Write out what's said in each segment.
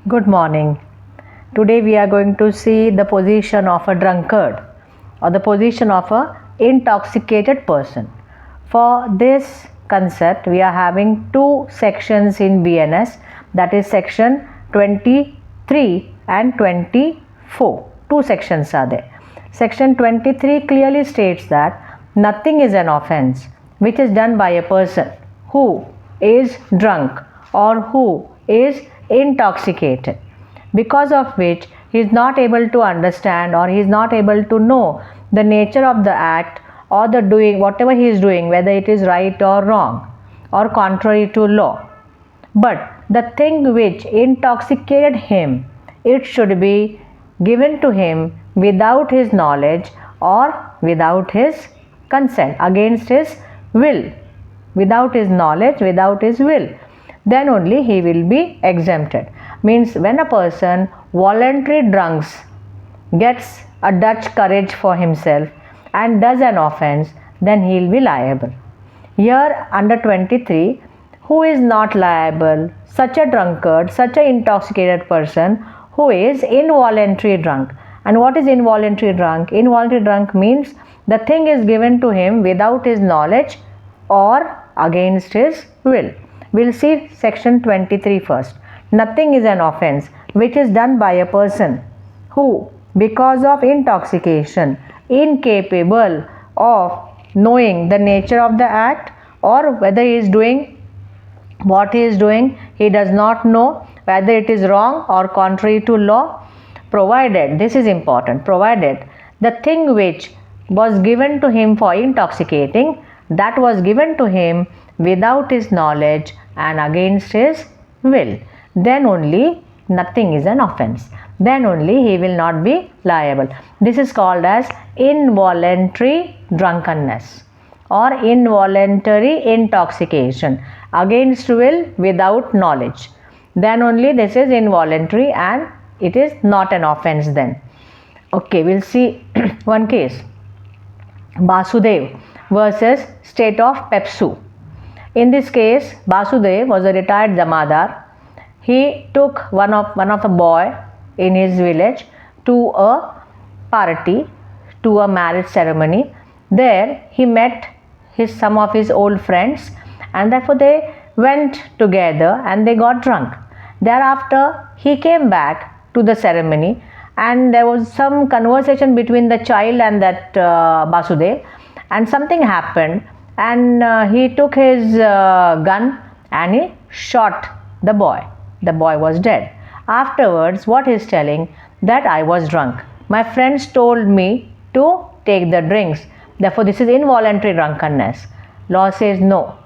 Good morning. Today we are going to see the position of a drunkard or the position of a intoxicated person. For this concept we are having two sections in BNS, that is section 23 and 24. Two sections are there. Section 23 clearly states that nothing is an offense which is done by a person who is drunk or who is intoxicated, because of which he is not able to understand or he is not able to know the nature of the act or the doing, whatever he is doing, whether it is right or wrong or contrary to law. But the thing which intoxicated him, it should be given to him without his knowledge or without his consent, against his will, without his knowledge, without his will. Then only he will be exempted. Means when a person voluntarily drunks, gets a Dutch courage for himself and does an offense, then he will be liable. Here under 23, who is not liable? Such a drunkard, such an intoxicated person who is involuntary drunk. And what is involuntary drunk? Involuntary drunk means the thing is given to him without his knowledge or against his will. We'll see section 23 first. Nothing is an offense which is done by a person who, because of intoxication, incapable of knowing the nature of the act or whether he is doing what he is doing, he does not know whether it is wrong or contrary to law, provided, this is important, provided the thing which was given to him for intoxicating, that was given to him without his knowledge and against his will, then only nothing is an offense. Then only he will not be liable. This is called as involuntary drunkenness or involuntary intoxication, against will, without knowledge. Then only this is involuntary and it is not an offense then. Okay, we'll see one case. Basudev versus state of Pepsu. In this case, Basudev was a retired Jamadar. He took one of the boy in his village to a party, to a marriage ceremony. There he met some of his old friends, and therefore they went together and they got drunk. Thereafter he came back to the ceremony and there was some conversation between the child and that Basudev, and something happened and he took his gun and he shot the boy. The boy was dead. Afterwards, what he is telling, that I was drunk. My friends told me to take the drinks. Therefore, this is involuntary drunkenness. Law says no.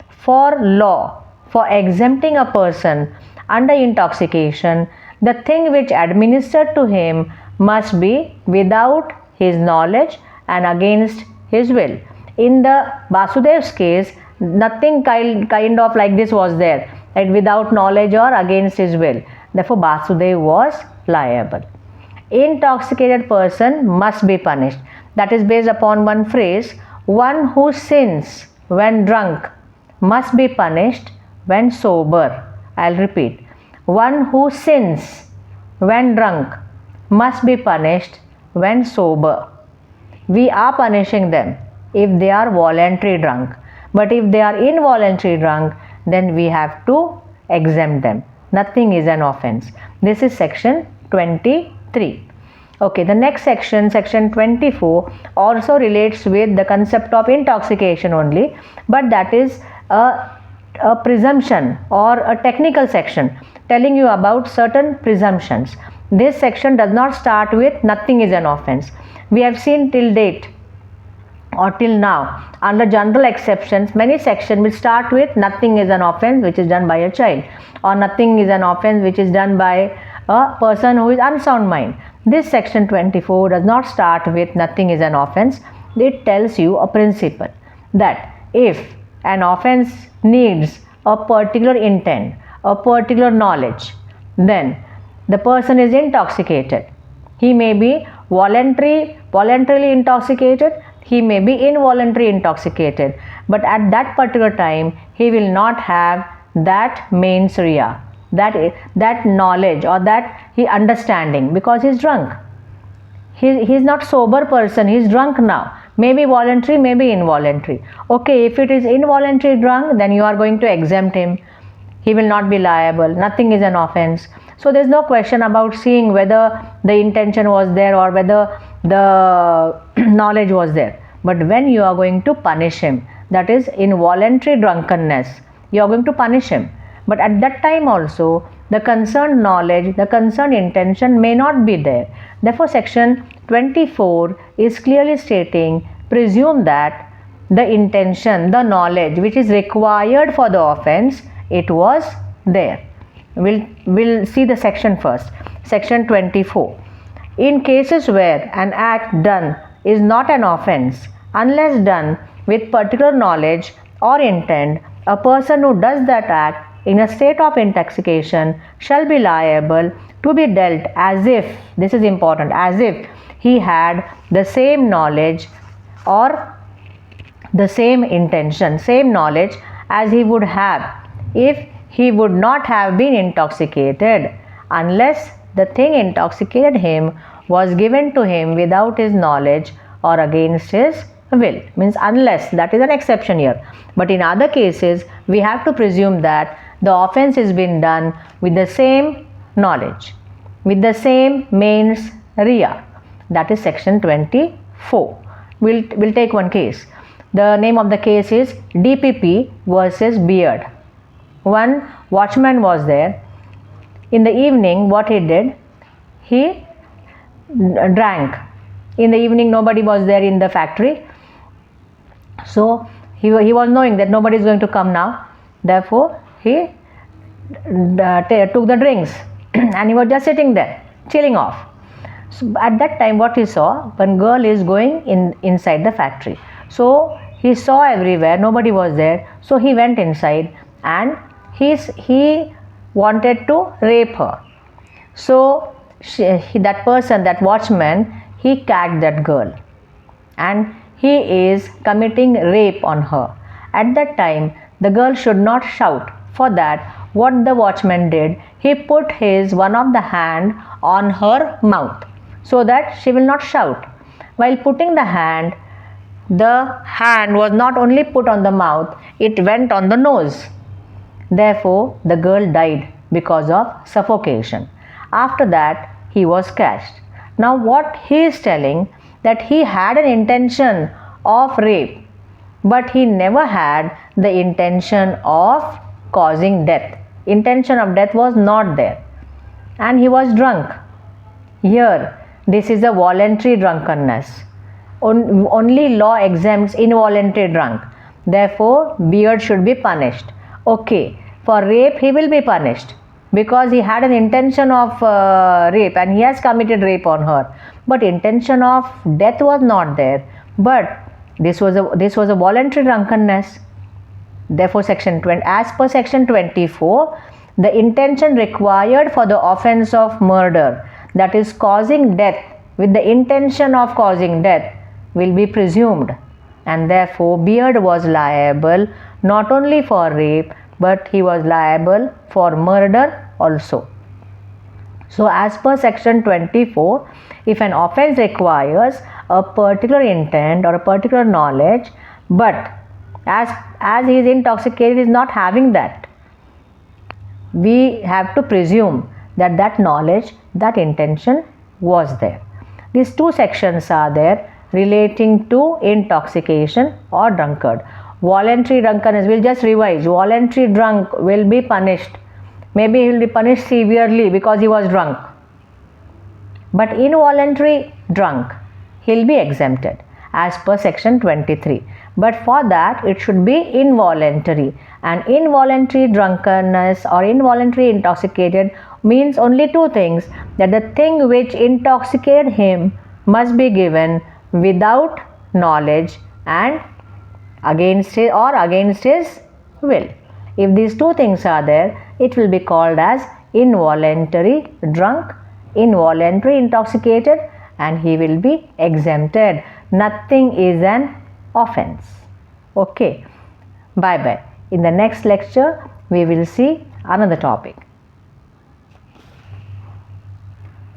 For law, for exempting a person under intoxication, the thing which administered to him must be without his knowledge and against his will. In the Basudev's case, nothing kind of like this was there, like without knowledge or against his will. Therefore, Basudev was liable. Intoxicated person must be punished. That is based upon one phrase, one who sins when drunk must be punished when sober. I'll repeat. One who sins when drunk must be punished when sober. We are punishing them if they are voluntary drunk. But if they are involuntary drunk, then we have to exempt them. Nothing is an offense. This is section 23. Okay, the next section, section 24, also relates with the concept of intoxication only, but that is a presumption or a technical section telling you about certain presumptions. This section does not start with nothing is an offense. We have seen till date or till now, under general exceptions, many sections will start with nothing is an offense which is done by a child, or nothing is an offense which is done by a person who is unsound mind. This section 24 does not start with nothing is an offense. It tells you a principle that if an offense needs a particular intent, a particular knowledge, then the person is intoxicated. He may be voluntarily intoxicated, he may be involuntarily intoxicated, but at that particular time he will not have that mens rea, that knowledge or that he understanding, because he's drunk. He's not sober person, he's drunk now. Maybe voluntary, maybe involuntary. Okay, if it is involuntary drunk, then you are going to exempt him. He will not be liable. Nothing is an offense. So there's no question about seeing whether the intention was there or whether the knowledge was there. But when you are going to punish him, that is involuntary drunkenness, you are going to punish him. But at that time also, the concerned knowledge, the concerned intention may not be there. Therefore, section 24 is clearly stating, presume that the intention, the knowledge which is required for the offense, it was there. We'll see the section first. Section 24. In cases where an act done is not an offense, unless done with particular knowledge or intent, a person who does that act in a state of intoxication shall be liable to be dealt as if, this is important, as if he had the same knowledge or the same intention, same knowledge as he would have if he would not have been intoxicated, unless the thing intoxicated him was given to him without his knowledge or against his will. Means unless, that is an exception here. But in other cases, we have to presume that the offense has been done with the same knowledge, with the same mens rea. That is section 24. We'll take one case. The name of the case is DPP versus Beard. One watchman was there. In the evening, what he did, he drank. In the evening, nobody was there in the factory. So he was knowing that nobody is going to come now. Therefore, he took the drinks and he was just sitting there, chilling off. So at that time, what he saw, one girl is going inside the factory. So he saw everywhere, nobody was there. So he went inside and he wanted to rape her. So that person, that watchman, he catched that girl and he is committing rape on her. At that time, the girl should not shout. For that, what the watchman did, he put one of the hand on her mouth so that she will not shout. While putting the hand was not only put on the mouth, it went on the nose. Therefore, the girl died because of suffocation. After that, he was catched. Now, what he is telling, that he had an intention of rape, but he never had the intention of causing death. Intention of death was not there. And he was drunk. Here, this is a voluntary drunkenness. Only law exempts involuntary drunk. Therefore, Beard should be punished. Okay, for rape he will be punished because he had an intention of rape and he has committed rape on her. But intention of death was not there. But this was a voluntary drunkenness. Therefore, as per section 24, the intention required for the offense of murder, that is causing death with the intention of causing death, will be presumed. And therefore, Beard was liable not only for rape, but he was liable for murder also. So, as per section 24, if an offense requires a particular intent or a particular knowledge, but as he is intoxicated, is not having that, we have to presume that that knowledge, that intention was there. These two sections are there relating to intoxication or drunkard. Voluntary drunkenness, we'll just revise. Voluntary drunk will be punished. Maybe he will be punished severely because he was drunk. But involuntary drunk, he'll be exempted as per section 23. But for that, it should be involuntary. And involuntary drunkenness or involuntary intoxicated means only two things, that the thing which intoxicated him must be given without knowledge and against his will. If these two things are there, it will be called as involuntary drunk, involuntary intoxicated, and he will be exempted. Nothing is an offense. Okay. Bye bye. In the next lecture, we will see another topic.